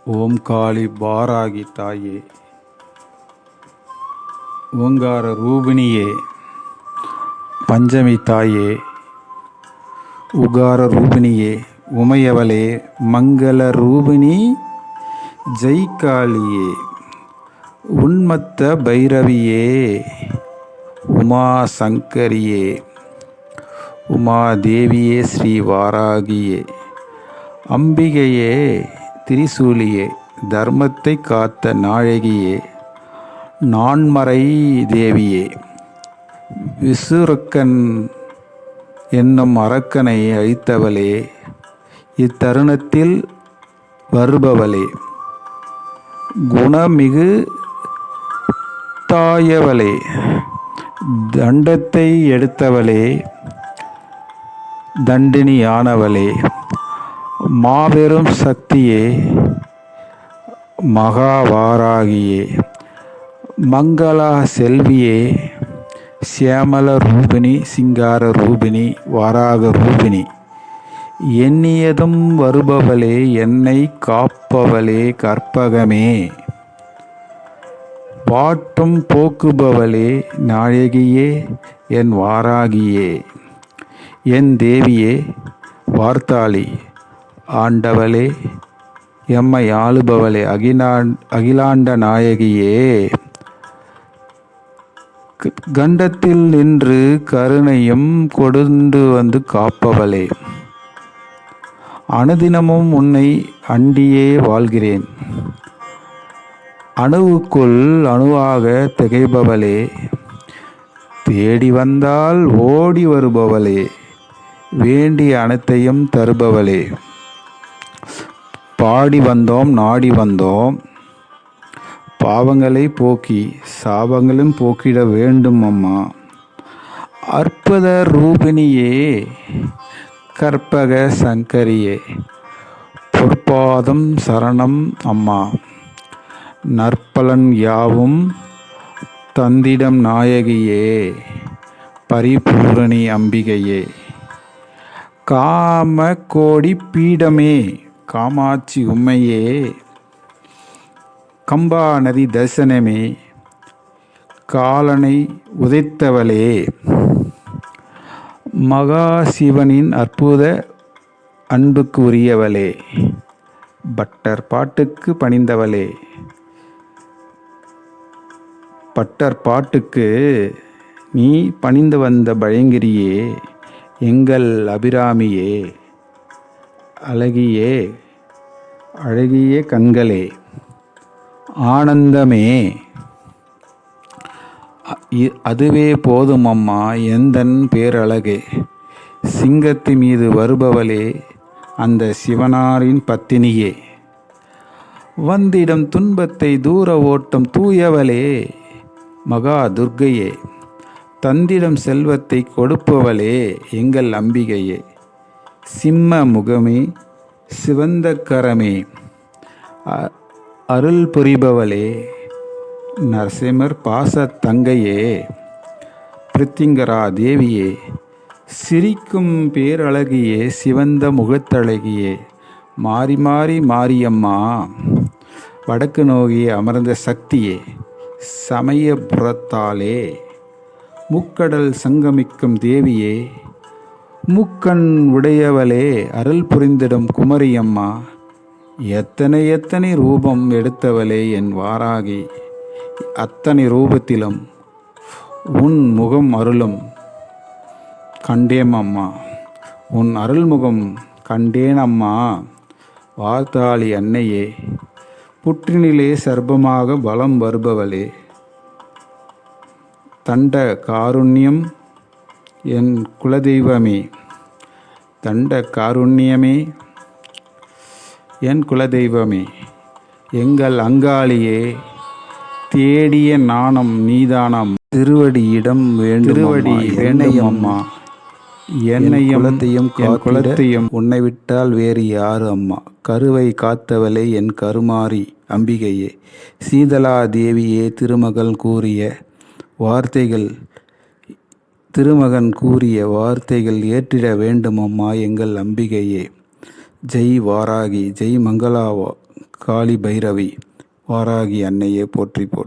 ஓம் காளி வாராகி தாயே, ஓங்கார ரூபிணியே, பஞ்சமி தாயே, உகார ரூபிணியே, உமையவளே, மங்கள ரூபிணி, ஜெய் காளியே, உன்மத்த பைரவியே, உமா சங்கரியே, உமாதேவியே, ஸ்ரீ வாராகியே, அம்பிகையே, திரிசூலியே, தர்மத்தை காத்த நாயகியே, நான்மறை தேவியே, விசுருக்கன் என்னும் அரக்கனை அழித்தவளே, இத்தருணத்தில் வருபவளே, குணமிகு தாயவளே, தண்டத்தை எடுத்தவளே, தண்டினியானவளே, மாபெரும் சக்தியே, மகாவாராகியே, மங்களா செல்வியே, சியாமல ரூபிணி, சிங்கார ரூபிணி, வாராக ரூபிணி, எண்ணியதும் வருபவளே, என்னை காப்பவளே, கற்பகமே, பாட்டும் போக்குபவளே, நாயகியே, என் வாராகியே, என் தேவியே, வார்த்தாளி, ஆண்டவளே, எம்மை ஆளுபவளே, அகிலாண்ட நாயகியே, கண்டத்தில் நின்று கருணையும் கொண்டு வந்து காப்பவளே, அனுதினமும் உன்னை அண்டியே வாழ்கிறேன், அணுவுக்குள் அணுவாக திகைப்பவளே, தேடி வந்தால் ஓடி வருபவளே, வேண்டிய அனைத்தையும் தருபவளே, பாடி வந்தோம் நாடி வந்தோம், பாவங்களை போக்கி சாபங்களும் போக்கிட வேண்டும் அம்மா, அற்புத ரூபிணியே, கற்பக சங்கரியே, பொற்பாதம் சரணம் அம்மா, நற்பலன் யாவும் தந்திடம் நாயகியே, பரிபூரணி அம்பிகையே, காம கோடி பீடமே, காமாட்சி உம்மையே, கம்பா நதி தரிசனமே, காலனை உதைத்தவளே, மகா சிவனின் அற்புத அன்புக்கு உரியவளே, பட்டர் பாட்டுக்கு பணிந்தவளே, பட்டர் பாட்டுக்கு நீ பணிந்து வந்த பயங்கிரியே, எங்கள் அபிராமியே, அழகியே, அழகிய கண்களே, ஆனந்தமே, அதுவே போதும் அம்மா, எந்தன் பேரழகே, சிங்கத்து மீது வருபவளே, அந்த சிவனாரின் பத்தினியே, வந்திடம் துன்பத்தை தூர ஓட்டம் தூயவளே, மகா துர்க்கையே, தந்திடம் செல்வத்தை கொடுப்பவளே, எங்கள் அம்பிகையே, சிம்ம முகமே, சிவந்த கரமே, அருள் புரிபவளே, நரசிம்மர் பாச தங்கையே, பிரித்திங்கரா தேவியே, சிரிக்கும் பேரழகியே, சிவந்த முகத்தழகியே, மாறி மாறி மாரியம்மா, வடக்கு நோக்கி அமர்ந்த சக்தியே, சமயபுரத்தாலே, முக்கடல் சங்கமிக்கும் தேவியே, முக்கண் உடையவளே, அருள் புரிந்திடும் குமரியம்மா, எத்தனை எத்தனை ரூபம் எடுத்தவளே, என் வாராகி, அத்தனை ரூபத்திலும் உன் முகம் அருளும் கண்டேம் அம்மா, உன் அருள்முகம் கண்டேன் அம்மா, வார்த்தாளி அன்னையே, புற்றினிலே சர்ப்பமாக பலம் வருபவளே, தண்ட காருண்யம் என் குலதெய்வமே, தண்ட காருண்யமே என் குலதெய்வமே, எங்கள் அங்காளியே, தேடிய நாணம் நீதானம், திருவடியிடம் திருவடி வேண்டும் அம்மா, என்னையும் என் குலத்தையும் உன்னை விட்டால் வேறு யாரு அம்மா, கருவை காத்தவளே, என் கருமாரி அம்பிகையே, சீதலா தேவியே, திருமகன் கூறிய வார்த்தைகள் ஏற்றிட வேண்டும் அம்மா, எங்கள் அம்பிகையே, ஜெய் வாராகி, ஜெய் மங்களா காளி பைரவி வாராகி அன்னையே போற்றி போற்றி.